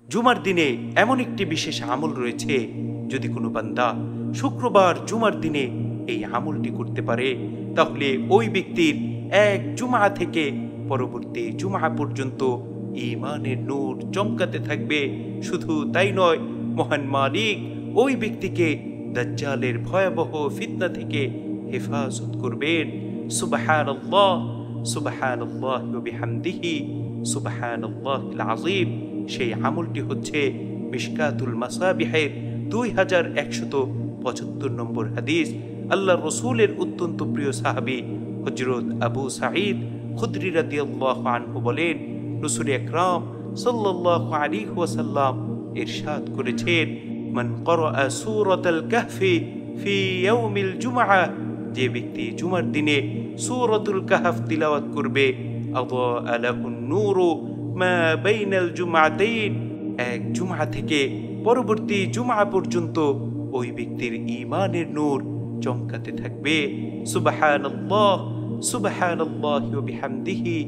জুমার দিনে এমন একটি বিশেষ আমল রয়েছে, যদি কোনো বান্দা শুক্রবার জুমার দিনে এই আমলটি করতে পারে, তাহলে ওই ব্যক্তির এক জুমা থেকে পরবর্তী জুমা পর্যন্ত ঈমানের নূর চমকাতে থাকবে। শুধু তাই নয়, মহান মালিক ওই ব্যক্তিকে দাজ্জালের ভয়াবহ ফিতনা থেকে হেফাজত করবেন। সুবহানাল্লাহ, সুবহানাল্লাহ ওয়া বিহামদিহি, সুবহানাল্লাহিল আযীম। সেই আমলটি হচ্ছে মিশকাতুল মাসাবিহের 2175 নম্বর হাদিস। আল্লাহ রসুলের অত্যন্ত প্রিয় সাহাবী হযরত আবু সাঈদ খুদরি রাদিয়াল্লাহু আনহু বলেন, রাসূল আকরাম সাল্লাল্লাহু আলাইহি ওয়াসাল্লাম ইরশাদ করেছেন, মান ক্বরাআ সূরাতাল কাহফি ফি ইয়াউমিল জুমআ, যে ব্যক্তি জুমার দিনে সূরাতুল কাহফ তিলাওয়াত করবে, আযা লাহুন নূরু মা বাইনাল জুমআতাইন, এক জুমআ থেকে পরবর্তী জুমআ পর্যন্ত ওই ব্যক্তির ঈমানের নূর চমকাতে থাকবে। সুবহানাল্লাহ, সুবহানাল্লাহি ওয়া বিহামদিহি,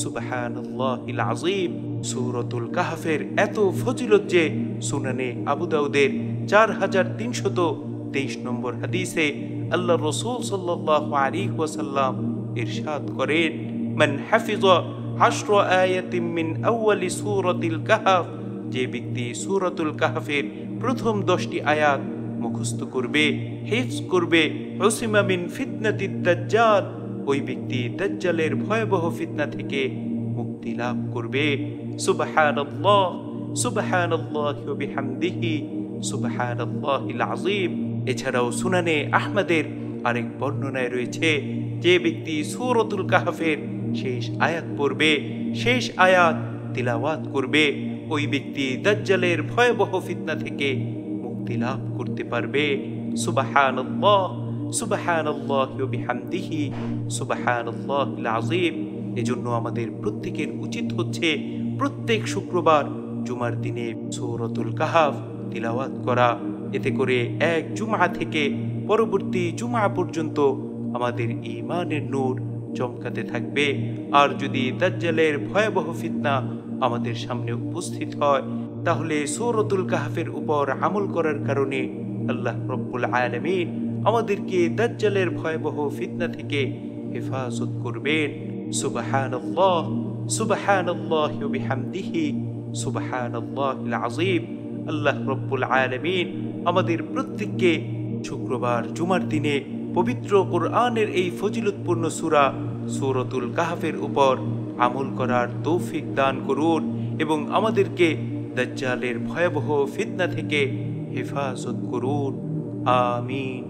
সুবহানাল্লাহিল আযীম। সূরাতুল কাহফের এত ফজিলত যে সুনানে আবু দাউদের 4323 নম্বর হাদিসে আল্লাহ রাসূল সাল্লাল্লাহু আলাইহি ওয়াসাল্লাম ইরশাদ করেন, মান হাফিযা 10 আয়াতিন মিন আউয়ালি সূরাতিল কাহফ, যে ব্যক্তি সূরাতুল কাহফের প্রথম 10টি আয়াত মুখস্থ করবে, হিফজ করবে, উসিমা মিন ফিতনাতিদ দাজ্জাল, ওই ব্যক্তি দাজ্জালের ভয়াবহ ফিতনা থেকে মুক্তি লাভ করবে। সুবহানাল্লাহ, সুবহানাল্লাহি ওয়া বিহামদিহি, সুবহানাল্লাহিল আযীম। এছাড়াও সুনানে আহমদের আরেক বর্ণনায় রয়েছে, যে ব্যক্তি সূরাতুল কাহফের শেষ আয়াত পড়বে, শেষ আয়াত তিলাওয়াত করবে, ওই ব্যক্তি দাজ্জালের ভয়াবহ ফিতনা থেকে মুক্তি লাভ করতে পারবে। সুবহানাল্লাহ, সুবহানাল্লাহি ওয়া বিহামদিহি, সুবহানাল্লাহিল আযীম। এজন্য আমাদের প্রত্যেকের উচিত হচ্ছে প্রত্যেক শুক্রবার জুমার দিনে সূরাতুল কাহফ তিলাওয়াত করা। এতে করে এক জুমা থেকে পরবর্তী জুমা পর্যন্ত আমাদের ঈমানের নূর চমকাতে থাকবে। আর যদি দাজ্জালের ভয়াবহ ফিতনা আমাদের সামনে উপস্থিত হয়, তাহলে সূরাতুল কাহফের উপর আমল করার কারণে আল্লাহ রাব্বুল আলামিন আমাদেরকে দাজ্জালের ভয়াবহ ফিতনা থেকে হেফাজত করবেন। সুবহানাল্লাহ, সুবহানাল্লাহি ওয়া বিহামদিহি, সুবহানাল্লাহিল আযীম। আল্লাহ রাব্বুল আলামিন আমাদের প্রত্যেককে শুক্রবার জুমার দিনে পবিত্র কোরআনের এই ফজিলতপূর্ণ সূরা সূরাতুল কাহফের উপর আমল করার তৌফিক দান করুন এবং আমাদেরকে দাজ্জালের ভয়াবহ ফিতনা থেকে হেফাজত করুন। আমিন।